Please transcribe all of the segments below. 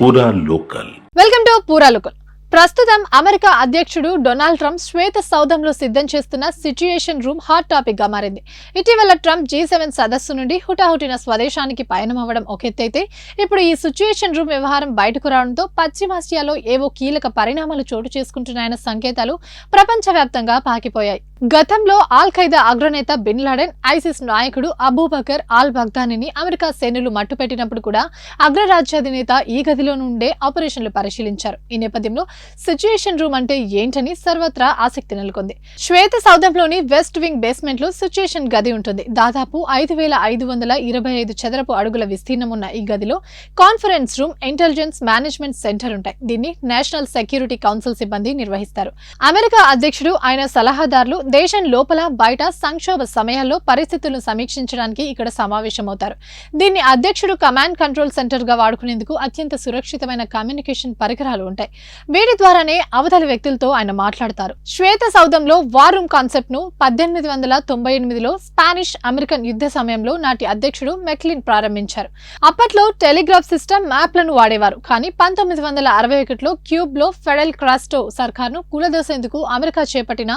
పూరా local. Welcome to పూరా local. ప్రస్తుతం అమెరికా అధ్యక్షుడు డొనాల్డ్ ట్రంప్ శ్వేత సౌధంలో సిద్ధం చేస్తున్న సిచ్యుయేషన్ రూమ్ హాట్ టాపిక్ గా మారింది. ఇటీవల ట్రంప్ G7 సదస్సు నుండి హుటాహుటిన స్వదేశానికి పయనమవ్వడం ఒక ఎత్తైతే, ఇప్పుడు ఈ సిచ్యుయేషన్ రూమ్ వ్యవహారం బయటకు రావడంతో పశ్చిమాసియాలో ఏవో కీలక పరిణామాలు చోటు చేసుకుంటున్నాయన్న సంకేతాలు ప్రపంచవ్యాప్తంగా పాకిపోయాయి. గతంలో ఆల్ ఖైదా అగ్రనేత బిన్ లాడెన్, ఐసిస్ నాయకుడు అబూబకర్ ఆల్ బగ్దానీని అమెరికా సేనలు మట్టుపెట్టినప్పుడు కూడా అగ్రరాజ్యాధినేత ఈ గదిలో నుండే ఆపరేషన్లు పరిశీలించారు. ఈ నేపథ్యంలో సిచ్యుయేషన్ రూమ్ అంటే ఏంటని సర్వత్రా ఆసక్తి నెలకొంది. శ్వేత సౌధంలోని వెస్ట్ వింగ్ బేస్మెంట్ లో సిచ్యుయేషన్ గది ఉంటుంది. దాదాపు 5525 చదరపు అడుగుల విస్తీర్ణం ఉన్న ఈ గదిలో conference room, intelligence management centre ఉంటాయి. దీన్ని నేషనల్ సెక్యూరిటీ కౌన్సిల్ సిబ్బంది నిర్వహిస్తారు. అమెరికా అధ్యక్షుడు, ఆయన సలహాదారులు దేశం లోపల బయట సంక్షోభ సమయాల్లో పరిస్థితులను సమీక్షించడానికి ఇక్కడ సమావేశమవుతారు. దీన్ని అధ్యక్షుడు కమాండ్ కంట్రోల్ సెంటర్ గా వాడుకునేందుకు అత్యంత సురక్షితమైన కమ్యూనికేషన్ పరికరాలు ఉంటాయి. వీటి ద్వారానే అవతలి వ్యక్తులతో ఆయన మాట్లాడతారు. శ్వేత సౌధంలో వార్ రూమ్ కాన్సెప్ట్ ను 1898లో స్పానిష్ అమెరికన్ యుద్ధ సమయంలో నాటి అధ్యక్షుడు మెక్లిన్ ప్రారంభించారు. అప్పట్లో టెలిగ్రాఫ్ సిస్టమ్ మ్యాప్లను వాడేవారు. కానీ 1961లో క్యూబ్ లో ఫెడెల్ క్రాస్టో సర్కార్ను కూలదోసేందుకు అమెరికా చేపట్టిన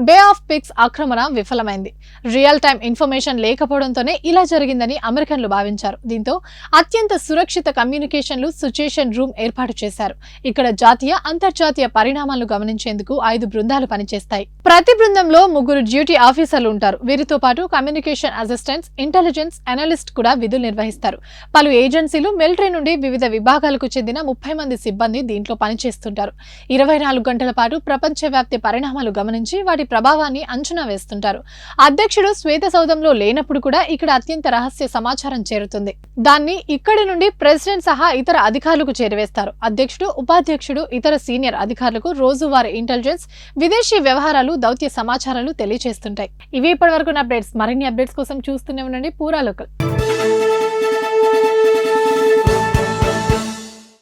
బే ఆఫ్ పిగ్స్ ఆక్రమణ విఫలమైంది. రియల్ టైం ఇన్ఫర్మేషన్ లేకపోవడంతోనే ఇలా జరిగిందని అమెరికన్లు భావించారు. దీంతో అత్యంత సురక్షిత కమ్యూనికేషన్లు సిచ్యుయేషన్ రూమ్ ఏర్పాటు చేశారు. ఇక్కడ జాతీయ, అంతర్జాతీయ పరిణామాలను గమనించేందుకు 5 బృందాలు పనిచేస్తాయి. ప్రతి బృందంలో 3 డ్యూటీ ఆఫీసర్లు ఉంటారు. వీరితో పాటు కమ్యూనికేషన్ అసిస్టెంట్స్, ఇంటెలిజెన్స్ అనలిస్ట్ కూడా విధులు నిర్వహిస్తారు. పలు ఏజెన్సీలు, మిలిటరీ నుండి వివిధ విభాగాలకు చెందిన 30 మంది సిబ్బంది దీంట్లో పనిచేస్తుంటారు. 24 గంటల పాటు ప్రపంచవ్యాప్తి పరిణామాలు గమనించి వాటి ప్రభావాన్ని అంచనా వేస్తుంటారు. అధ్యక్షుడు శ్వేత సౌధంలో లేనప్పుడు కూడా ఇక్కడ అత్యంత రహస్య సమాచారం చేరుతుంది. దాన్ని ఇక్కడి నుండి ప్రెసిడెంట్ సహా ఇతర అధికారులకు చేరవేస్తారు. అధ్యక్షుడు, ఉపాధ్యక్షుడు, ఇతర సీనియర్ అధికారులకు రోజువారీ ఇంటెలిజెన్స్, విదేశీ వ్యవహారాలు, దౌత్య సమాచారాలు తెలియజేస్తుంటాయి. ఇవి ఇప్పటివరకు అప్డేట్స్. మరిన్ని అప్డేట్స్ కోసం చూస్తూనే ఉండండి పూరా లోకల్.